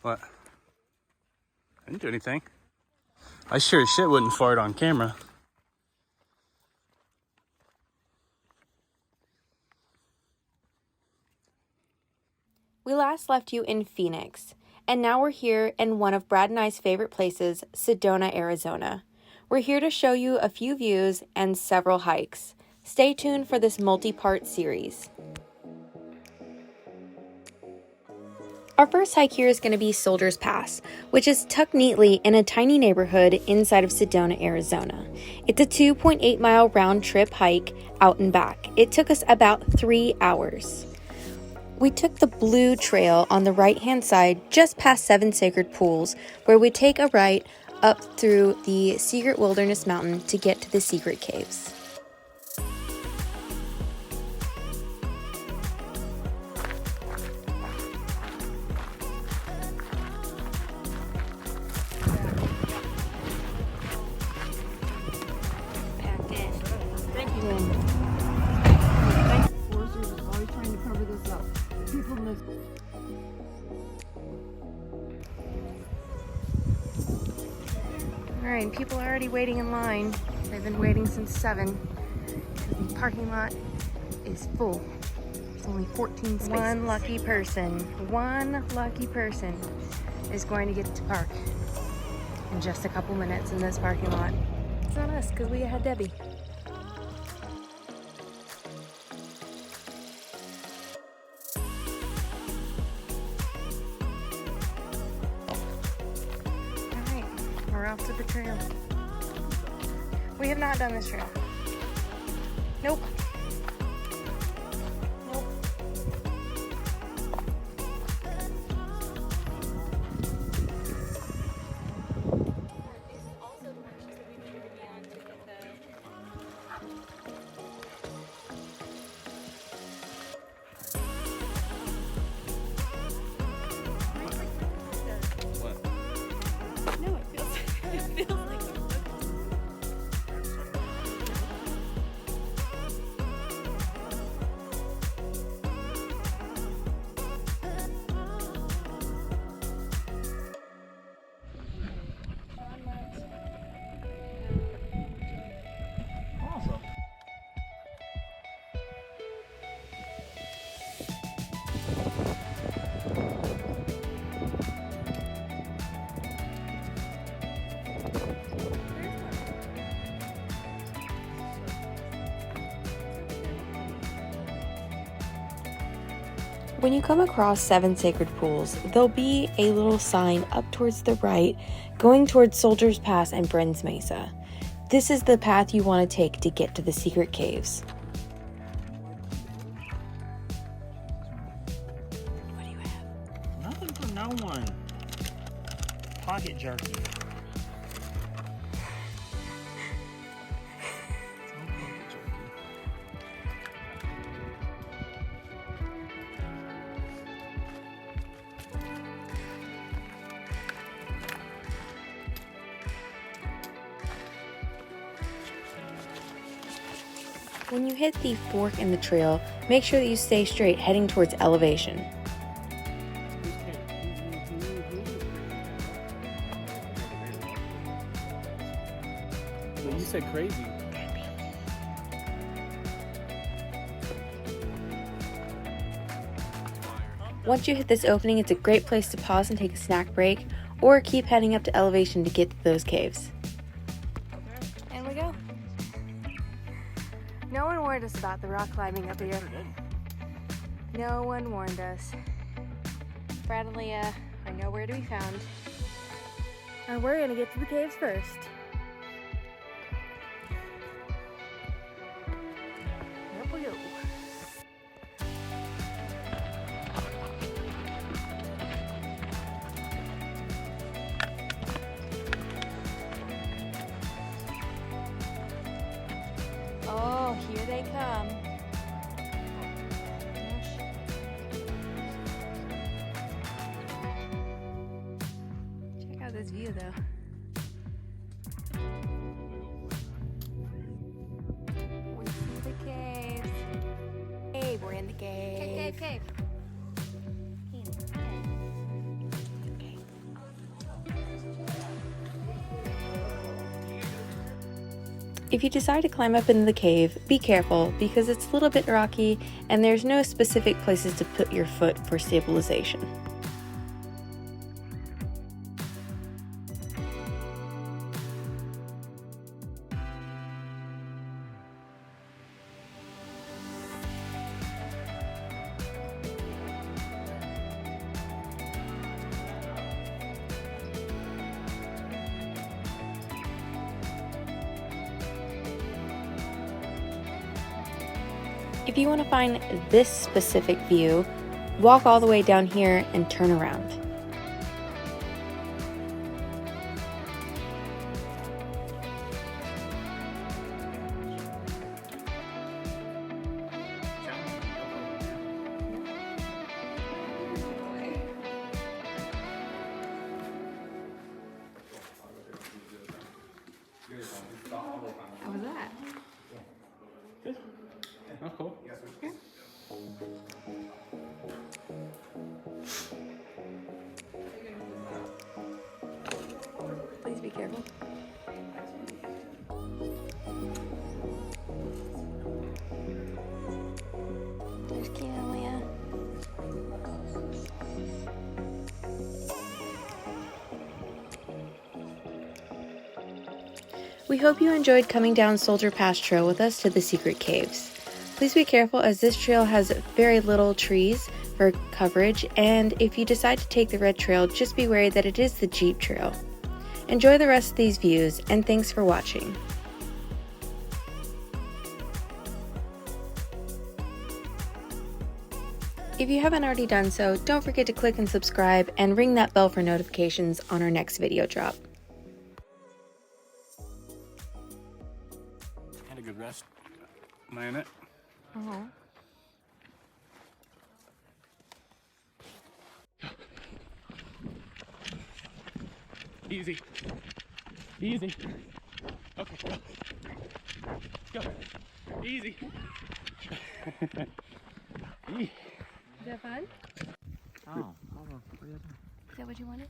What? I didn't do anything. I sure as shit wouldn't fart on camera. We last left you in Phoenix, and now we're here in one of Brad and I's favorite places, Sedona, Arizona. We're here to show you a few views and several hikes. Stay tuned for this multi-part series. Our first hike here is going to be Soldier's Pass, which is tucked neatly in a tiny neighborhood inside of Sedona, Arizona. It's a 2.8-mile round-trip hike out and back. It took us about 3 hours. We took the blue trail on the right-hand side just past 7 sacred pools, where we take a right up through the Secret Wilderness Mountain to get to the secret caves. Alright, people are already waiting in line. They've been waiting since 7. The parking lot is full. There's only 14 spaces. One lucky person is going to get to park in just a couple minutes in this parking lot. It's not us, because we had Debby. We're off to the trail. We have not done this trail. Nope. Nope. When you come across 7 sacred pools, there'll be a little sign up towards the right going towards Soldier's Pass and Brins Mesa. This is the path you want to take to get to the secret caves. What do you have? Nothing for no one. Pocket jerky. When you hit the fork in the trail, make sure that you stay straight heading towards elevation. Well, you said crazy. Once you hit this opening, it's a great place to pause and take a snack break, or keep heading up to elevation to get to those caves. And we go. No one warned us about the rock climbing up here. No one warned us. Brad and Leah are nowhere to be found. And we're gonna get to the caves first. Up we go. Oh, here they come. Check out this view though. We see the caves. Hey, we're in the cave. Cave. Okay. If you decide to climb up into the cave, be careful because it's a little bit rocky and there's no specific places to put your foot for stabilization. If you want to find this specific view, walk all the way down here and turn around. How was that? Good. Oh, cool. Yeah. Please be careful. There's Kina and Leah. We hope you enjoyed coming down Soldier Pass Trail with us to the secret caves. Please be careful as this trail has very little trees for coverage, and if you decide to take the red trail, just be wary that it is the Jeep trail. Enjoy the rest of these views, and thanks for watching. If you haven't already done so, don't forget to click and subscribe and ring that bell for notifications on our next video drop. Had a good rest. Laying it. Easy. Easy. Okay, go. Go. Easy. Is that fun? Oh, hold on. Is that what you wanted?